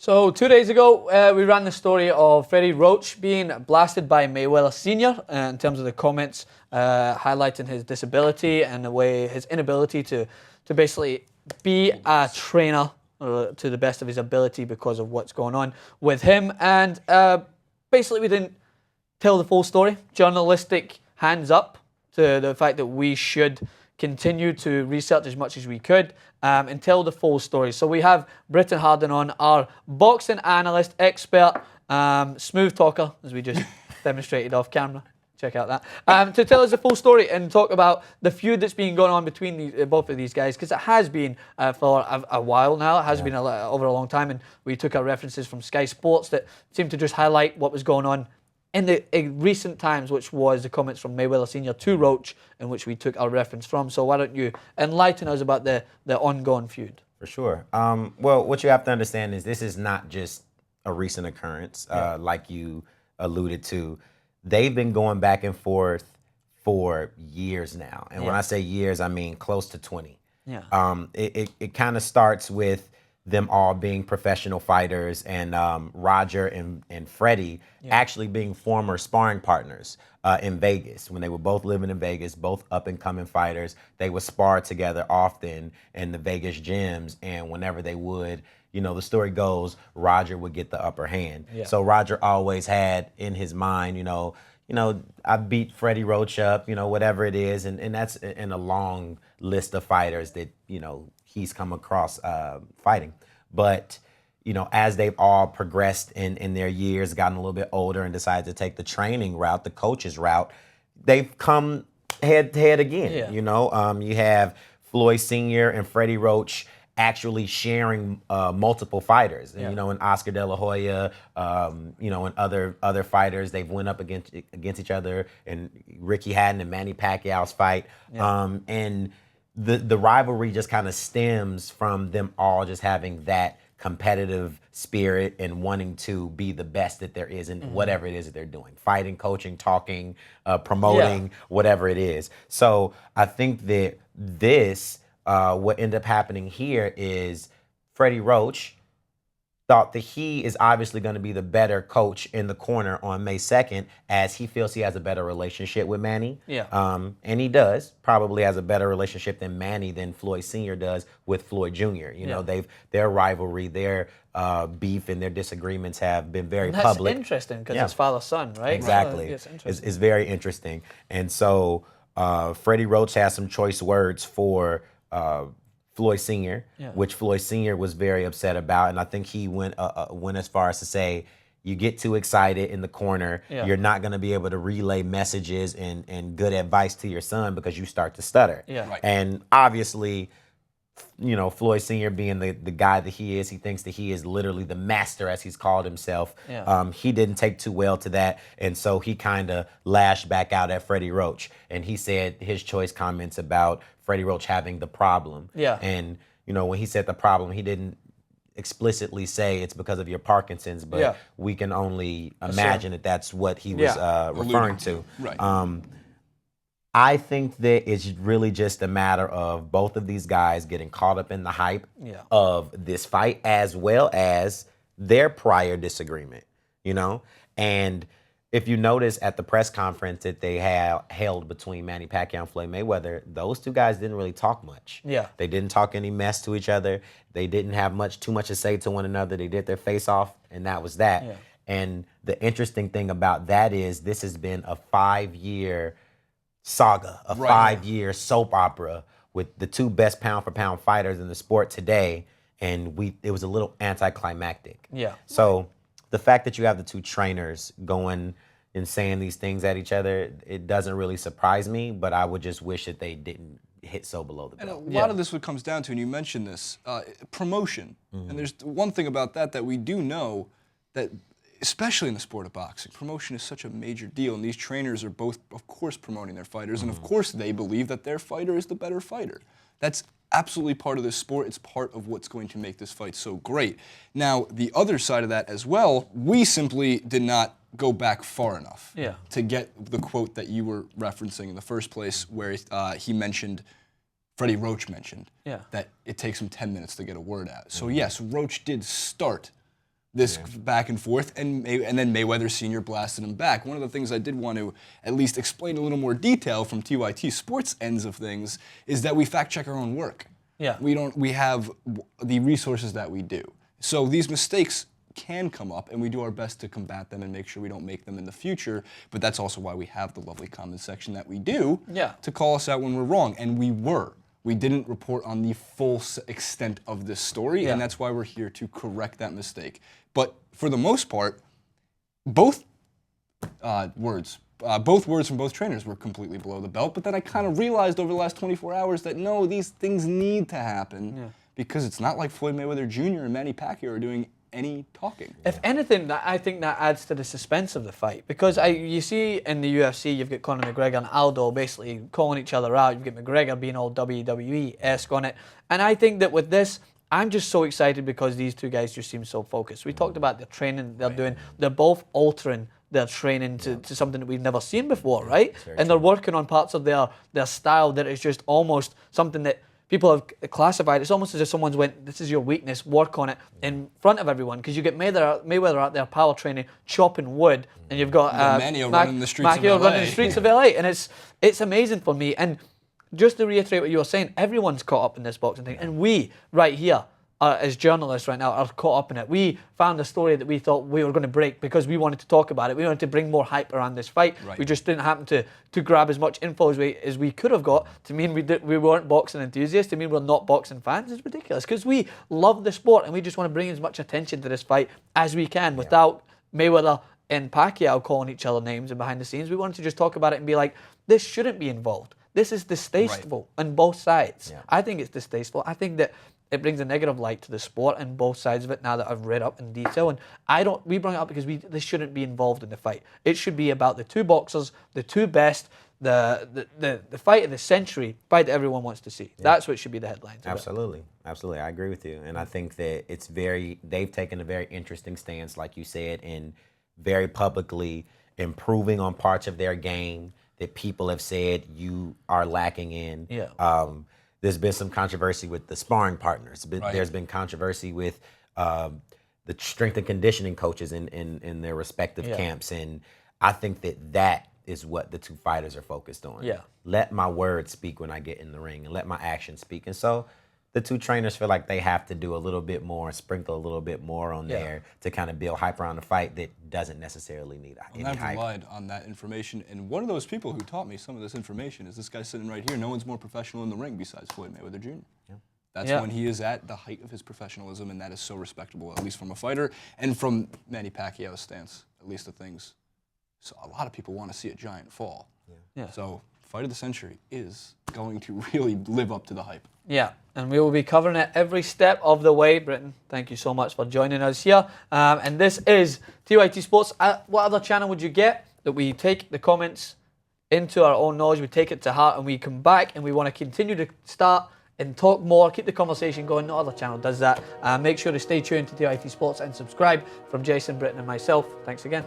So 2 days ago, we ran the story of Freddie Roach being blasted by Mayweather Sr. In terms of the comments highlighting his disability and the way his inability to basically be a trainer to the best of his ability because of what's going on with him. And basically we didn't tell the full story. Journalistic hands up to the fact that we should continue to research as much as we could and tell the full story. So we have Britton Harden on, our boxing analyst, expert, smooth talker, as we just demonstrated off camera. Check out that. To tell us the full story and talk about the feud that's been going on between both of these guys, because it has been for a while now. It has been over a long time, and we took our references from Sky Sports that seemed to just highlight what was going on in recent times, which was the comments from Mayweather Sr. to Roach, in which we took our reference from. So why don't you enlighten us about the ongoing feud? For sure. Well, what you have to understand is this is not just a recent occurrence, like you alluded to. They've been going back and forth for years now. And when I say years, I mean close to 20. Yeah. It kind of starts with them all being professional fighters, and Roger and Freddie actually being former sparring partners in Vegas. When they were both living in Vegas, both up-and-coming fighters, they would spar together often in the Vegas gyms, and whenever they would, you know, the story goes, Roger would get the upper hand. Yeah. So Roger always had in his mind, you know, I beat Freddie Roach up, whatever it is, and that's in a long list of fighters that, he's come across fighting. But, as they've all progressed in their years, gotten a little bit older and decided to take the training route, the coach's route, they've come head to head again. Yeah. You have Floyd Sr. and Freddie Roach actually sharing multiple fighters, and Oscar De La Hoya, and other fighters, they've went up against each other, and Ricky Hatton and Manny Pacquiao's fight, and the rivalry just kind of stems from them all just having that competitive spirit and wanting to be the best that there is in whatever it is that they're doing, fighting, coaching, talking, promoting, whatever it is. So I think that what ended up happening here is Freddie Roach thought that he is obviously going to be the better coach in the corner on May 2nd, as he feels he has a better relationship with Manny. Yeah. And he does, probably has a better relationship than Manny than Floyd Sr. does with Floyd Jr. Their rivalry, their beef and their disagreements have been very public. That's interesting because it's father-son, right? Exactly. It's very interesting. And so Freddie Roach has some choice words for Floyd Sr., which Floyd Sr. was very upset about, and I think he went as far as to say, you get too excited in the corner, you're not going to be able to relay messages and good advice to your son because you start to stutter. Yeah. Right. And obviously, Floyd Sr. being the guy that he is, he thinks that he is literally the master, as he's called himself. Yeah. He didn't take too well to that, and so he kind of lashed back out at Freddie Roach, and he said his choice comments about Freddie Roach having the problem. Yeah. And, when he said the problem, he didn't explicitly say it's because of your Parkinson's, but we can only imagine that that's what he was referring to. Right. I think that it's really just a matter of both of these guys getting caught up in the hype of this fight, as well as their prior disagreement, And if you notice at the press conference that they held between Manny Pacquiao and Floyd Mayweather, those two guys didn't really talk much. Yeah. They didn't talk any mess to each other. They didn't have too much to say to one another. They did their face off, and that was that. Yeah. And the interesting thing about that is this has been a 5-year saga, a 5-year soap opera with the two best pound-for-pound fighters in the sport today, and it was a little anticlimactic. Yeah. So the fact that you have the two trainers going and saying these things at each other, it doesn't really surprise me, but I would just wish that they didn't hit so below the belt. And a lot of this what comes down to, and you mentioned this, promotion. And there's one thing about that we do know, that especially in the sport of boxing, promotion is such a major deal, and these trainers are both, of course, promoting their fighters, and of course they believe that their fighter is the better fighter. That's absolutely part of this sport. It's part of what's going to make this fight so great. Now, the other side of that as well, we simply did not go back far enough to get the quote that you were referencing in the first place, where he mentioned, Freddie Roach mentioned, that it takes him 10 minutes to get a word out. So yes, Roach did start this back and forth, and then Mayweather Sr. blasted him back. One of the things I did want to at least explain a little more detail from TYT Sports ends of things is that we fact check our own work. Yeah. We have the resources that we do. So these mistakes can come up, and we do our best to combat them and make sure we don't make them in the future. But that's also why we have the lovely comment section that we do to call us out when we're wrong. And we were. We didn't report on the full extent of this story, and that's why we're here to correct that mistake. But for the most part, both words from both trainers were completely below the belt. But then I kind of realized over the last 24 hours that no, these things need to happen because it's not like Floyd Mayweather Jr. and Manny Pacquiao are doing any talking. If anything, I think that adds to the suspense of the fight, because you see in the UFC, you've got Conor McGregor and Aldo basically calling each other out. You've got McGregor being all WWE-esque on it. And I think that with this, I'm just so excited because these two guys just seem so focused. We talked about the training they're doing. They're both altering their training to something that we've never seen before, right? And they're working on parts of their style that is just almost something that people have classified. It's almost as if someone's went, this is your weakness, work on it in front of everyone. Because you get Mayweather out there power training, chopping wood, and you've got Manny running the streets of LA. running the streets of LA. And it's amazing for me. And just to reiterate what you were saying, everyone's caught up in this boxing thing. And we, right here, as journalists right now, are caught up in it. We found a story that we thought we were going to break because we wanted to talk about it. We wanted to bring more hype around this fight. We just didn't happen to grab as much info as we could have got to mean we weren't boxing enthusiasts, to mean we're not boxing fans. It's ridiculous because we love the sport and we just want to bring as much attention to this fight as we can without Mayweather and Pacquiao calling each other names and behind the scenes. We wanted to just talk about it and be like, this shouldn't be involved. This is distasteful on both sides. I think it's distasteful. I think that it brings a negative light to the sport and both sides of it now that I've read up in detail. And we bring it up because this shouldn't be involved in the fight. It should be about the two boxers, the two best, the fight of the century, fight that everyone wants to see. That's what should be the headline. Absolutely. Absolutely. I agree with you. And I think that they've taken a very interesting stance, like you said, in very publicly improving on parts of their game that people have said you are lacking in. There's been some controversy with the sparring partners. There's been controversy with the strength and conditioning coaches in their respective camps. And I think that is what the two fighters are focused on. Let my words speak when I get in the ring and let my actions speak. And so the two trainers feel like they have to do a little bit more, sprinkle a little bit more on there to kind of build hype around the fight that doesn't necessarily need any hype. I've relied on that information, and one of those people who taught me some of this information is this guy sitting right here. No one's more professional in the ring besides Floyd Mayweather Jr. That's when he is at the height of his professionalism, and that is so respectable, at least from a fighter, and from Manny Pacquiao's stance, at least of things. So a lot of people want to see a giant fall. So fight of the century is going to really live up to the hype. And we will be covering it every step of the way. Britton, thank you so much for joining us here. And this is TYT Sports. What other channel would you get that we take the comments into our own knowledge, we take it to heart, and we come back and we want to continue to start and talk more, keep the conversation going. No other channel does that. Make sure to stay tuned to TYT Sports and subscribe. From Jason, Britton, and myself, thanks again.